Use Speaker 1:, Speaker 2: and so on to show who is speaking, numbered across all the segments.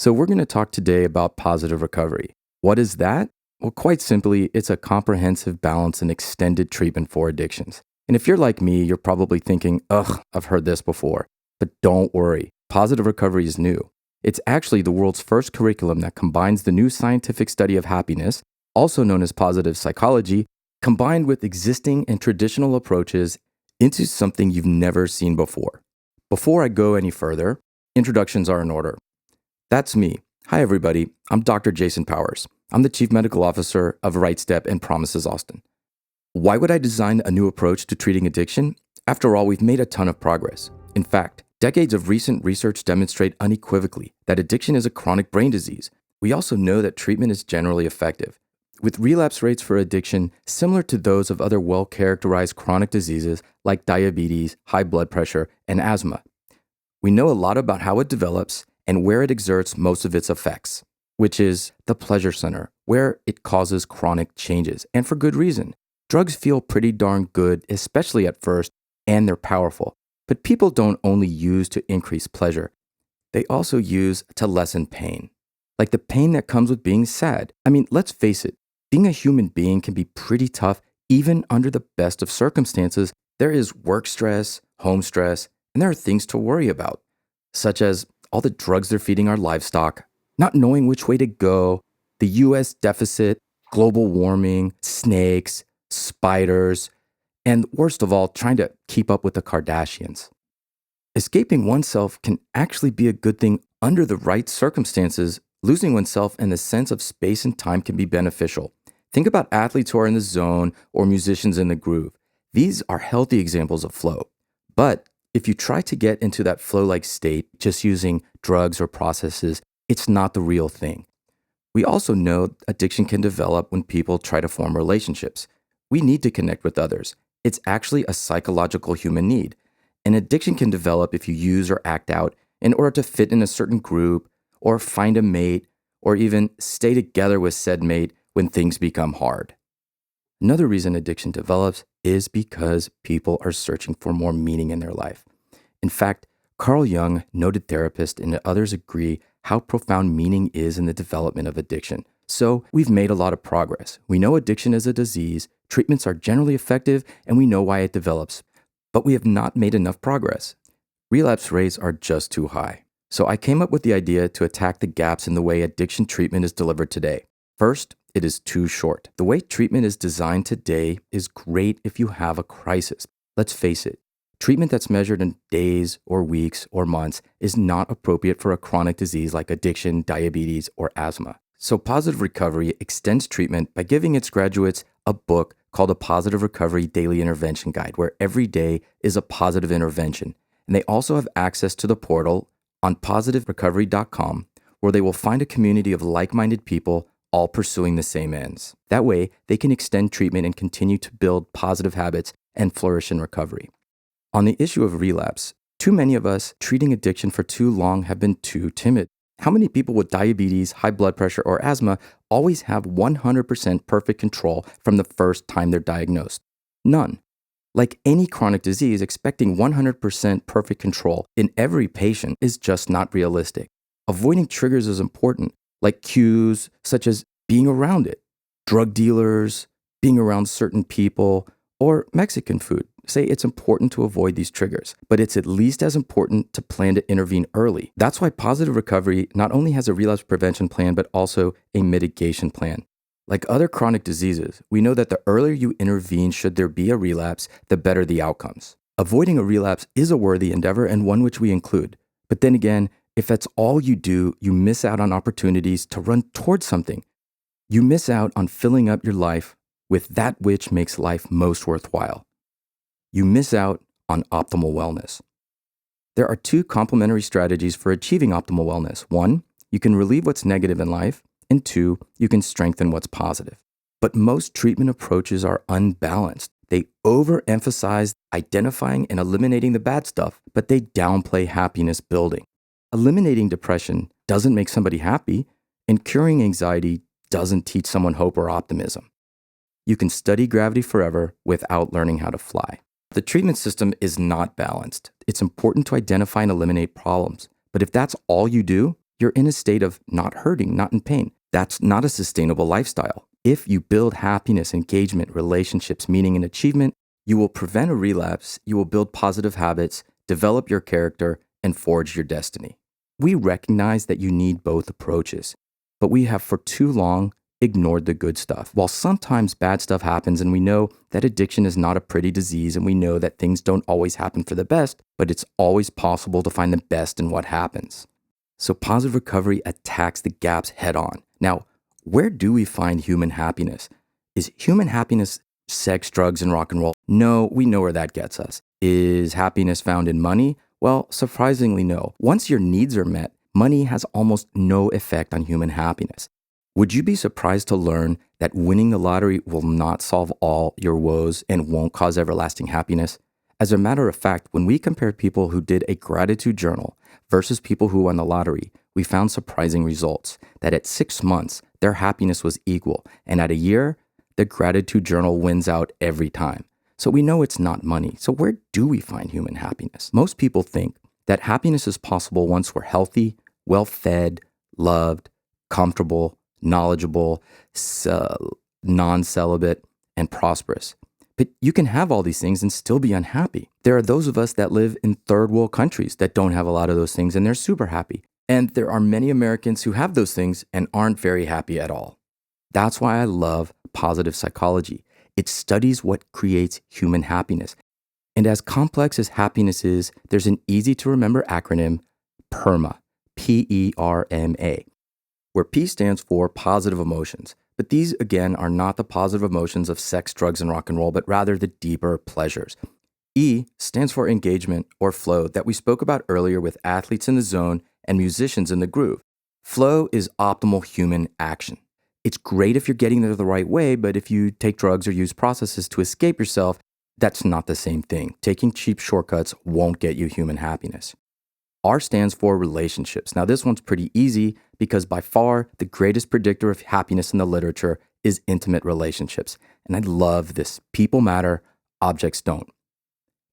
Speaker 1: So, we're going to talk today about positive recovery. What is that? Well, quite simply, it's a comprehensive, balanced, and extended treatment for addictions. And if you're like me, you're probably thinking, ugh, I've heard this before. But don't worry, positive recovery is new. It's actually the world's first curriculum that combines the new scientific study of happiness, also known as positive psychology, combined with existing and traditional approaches into something you've never seen before. Before I go any further, introductions are in order. That's me. Hi, everybody. I'm Dr. Jason Powers. I'm the Chief Medical Officer of Right Step and Promises Austin. Why would I design a new approach to treating addiction? After all, we've made a ton of progress. In fact, decades of recent research demonstrate unequivocally that addiction is a chronic brain disease. We also know that treatment is generally effective, with relapse rates for addiction similar to those of other well-characterized chronic diseases like diabetes, high blood pressure, and asthma. We know a lot about how it develops and where it exerts most of its effects, which is the pleasure center, where it causes chronic changes, and for good reason. Drugs feel pretty darn good, especially at first, and they're powerful. But people don't only use to increase pleasure. They also use to lessen pain. Like the pain that comes with being sad. I mean, let's face it, being a human being can be pretty tough even under the best of circumstances. There is work stress, home stress, and there are things to worry about, such as all the drugs they're feeding our livestock, not knowing which way to go, the US deficit, global warming, snakes, spiders, and worst of all, trying to keep up with the Kardashians. Escaping oneself can actually be a good thing under the right circumstances. Losing oneself in the sense of space and time can be beneficial. Think about athletes who are in the zone or musicians in the groove. These are healthy examples of flow. But if you try to get into that flow-like state just using drugs or processes, it's not the real thing. We also know addiction can develop when people try to form relationships. We need to connect with others. It's actually a psychological human need. An addiction can develop if you use or act out in order to fit in a certain group, or find a mate, or even stay together with said mate when things become hard. Another reason addiction develops is because people are searching for more meaning in their life. In fact, Carl Jung, noted therapist, and others agree how profound meaning is in the development of addiction. So we've made a lot of progress. We know addiction is a disease, treatments are generally effective, and we know why it develops. But we have not made enough progress. Relapse rates are just too high. So I came up with the idea to attack the gaps in the way addiction treatment is delivered today. First, it is too short. The way treatment is designed today is great if you have a crisis. Let's face it, treatment that's measured in days or weeks or months is not appropriate for a chronic disease like addiction, diabetes, or asthma. So Positive Recovery extends treatment by giving its graduates a book called a Positive Recovery Daily Intervention Guide, where every day is a positive intervention. And they also have access to the portal on positiverecovery.com, where they will find a community of like-minded people all pursuing the same ends. That way, they can extend treatment and continue to build positive habits and flourish in recovery. On the issue of relapse, too many of us treating addiction for too long have been too timid. How many people with diabetes, high blood pressure, or asthma always have 100% perfect control from the first time they're diagnosed? None. Like any chronic disease, expecting 100% perfect control in every patient is just not realistic. Avoiding triggers is important, like cues such as being around it, drug dealers, being around certain people, or Mexican food. Say it's important to avoid these triggers, but it's at least as important to plan to intervene early. That's why Positive Recovery not only has a relapse prevention plan, but also a mitigation plan. Like other chronic diseases, we know that the earlier you intervene should there be a relapse, the better the outcomes. Avoiding a relapse is a worthy endeavor and one which we include. But then again, if that's all you do, you miss out on opportunities to run towards something. You miss out on filling up your life with that which makes life most worthwhile. You miss out on optimal wellness. There are two complementary strategies for achieving optimal wellness. One, you can relieve what's negative in life, and two, you can strengthen what's positive. But most treatment approaches are unbalanced. They overemphasize identifying and eliminating the bad stuff, but they downplay happiness building. Eliminating depression doesn't make somebody happy, and curing anxiety doesn't teach someone hope or optimism. You can study gravity forever without learning how to fly. The treatment system is not balanced. It's important to identify and eliminate problems. But if that's all you do, you're in a state of not hurting, not in pain. That's not a sustainable lifestyle. If you build happiness, engagement, relationships, meaning, and achievement, you will prevent a relapse, you will build positive habits, develop your character, and forge your destiny. We recognize that you need both approaches, but we have for too long ignored the good stuff. While sometimes bad stuff happens and we know that addiction is not a pretty disease and we know that things don't always happen for the best, but it's always possible to find the best in what happens. So positive recovery attacks the gaps head on. Now, where do we find human happiness? Is human happiness sex, drugs, and rock and roll? No, we know where that gets us. Is happiness found in money? Well, surprisingly, no. Once your needs are met, money has almost no effect on human happiness. Would you be surprised to learn that winning the lottery will not solve all your woes and won't cause everlasting happiness? As a matter of fact, when we compared people who did a gratitude journal versus people who won the lottery, we found surprising results that at 6 months, their happiness was equal, and at a year, the gratitude journal wins out every time. So we know it's not money. So where do we find human happiness? Most people think that happiness is possible once we're healthy, well-fed, loved, comfortable, knowledgeable, non-celibate, and prosperous. But you can have all these things and still be unhappy. There are those of us that live in third world countries that don't have a lot of those things and they're super happy. And there are many Americans who have those things and aren't very happy at all. That's why I love positive psychology. It studies what creates human happiness. And as complex as happiness is, there's an easy to remember acronym, PERMA, P-E-R-M-A, where P stands for positive emotions. But these, again, are not the positive emotions of sex, drugs, and rock and roll, but rather the deeper pleasures. E stands for engagement or flow that we spoke about earlier with athletes in the zone and musicians in the groove. Flow is optimal human action. It's great if you're getting there the right way, but if you take drugs or use processes to escape yourself, that's not the same thing. Taking cheap shortcuts won't get you human happiness. R stands for relationships. Now, this one's pretty easy because by far the greatest predictor of happiness in the literature is intimate relationships. And I love this. People matter, objects don't.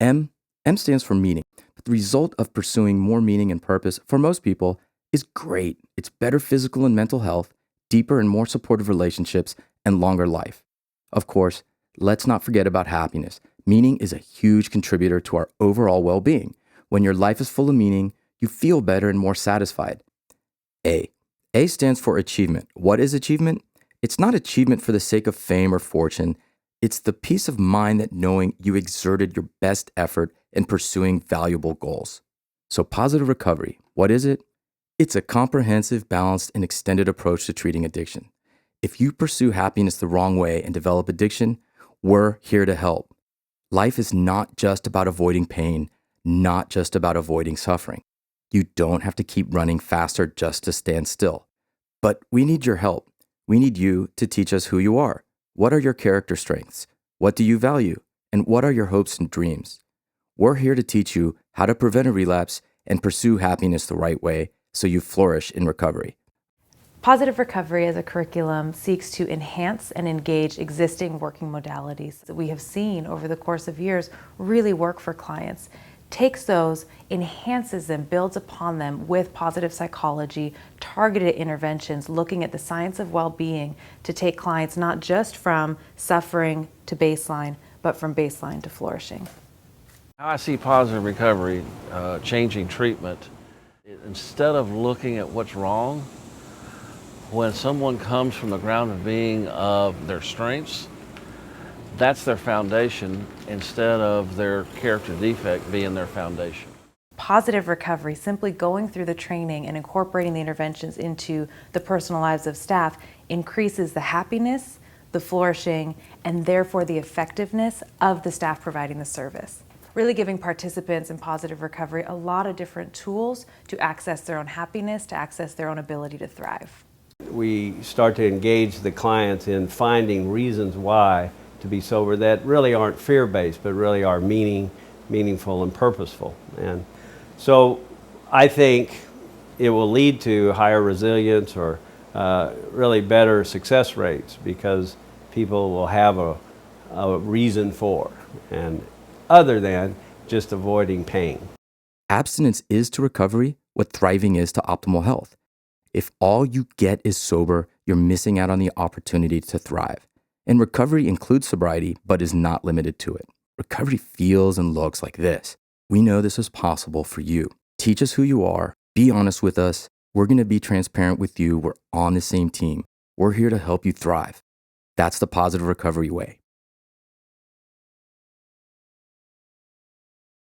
Speaker 1: M stands for meaning. But the result of pursuing more meaning and purpose for most people is great. It's better physical and mental health, deeper and more supportive relationships, and longer life. Of course, let's not forget about happiness. Meaning is a huge contributor to our overall well-being. When your life is full of meaning, you feel better and more satisfied. A stands for achievement. What is achievement? It's not achievement for the sake of fame or fortune. It's the peace of mind that knowing you exerted your best effort in pursuing valuable goals. So positive recovery, what is it? It's a comprehensive, balanced, and extended approach to treating addiction. If you pursue happiness the wrong way and develop addiction, we're here to help. Life is not just about avoiding pain, not just about avoiding suffering. You don't have to keep running faster just to stand still. But we need your help. We need you to teach us who you are. What are your character strengths? What do you value? And what are your hopes and dreams? We're here to teach you how to prevent a relapse and pursue happiness the right way so you flourish in recovery.
Speaker 2: Positive Recovery as a curriculum seeks to enhance and engage existing working modalities that we have seen over the course of years really work for clients. Takes those, enhances them, builds upon them with positive psychology, targeted interventions, looking at the science of well-being to take clients not just from suffering to baseline, but from baseline to flourishing.
Speaker 3: How I see positive recovery changing treatment, instead of looking at what's wrong, when someone comes from the ground of being of their strengths, that's their foundation instead of their character defect being their foundation.
Speaker 2: Positive recovery, simply going through the training and incorporating the interventions into the personal lives of staff, increases the happiness, the flourishing, and therefore the effectiveness of the staff providing the service. Really giving participants in positive recovery a lot of different tools to access their own happiness, to access their own ability to thrive.
Speaker 4: We start to engage the clients in finding reasons why to be sober that really aren't fear-based, but really are meaningful and purposeful. And so I think it will lead to higher resilience or really better success rates because people will have a reason for, and other than just avoiding pain.
Speaker 1: Abstinence is to recovery what thriving is to optimal health. If all you get is sober, you're missing out on the opportunity to thrive. And recovery includes sobriety, but is not limited to it. Recovery feels and looks like this. We know this is possible for you. Teach us who you are. Be honest with us. We're going to be transparent with you. We're on the same team. We're here to help you thrive. That's the positive recovery way.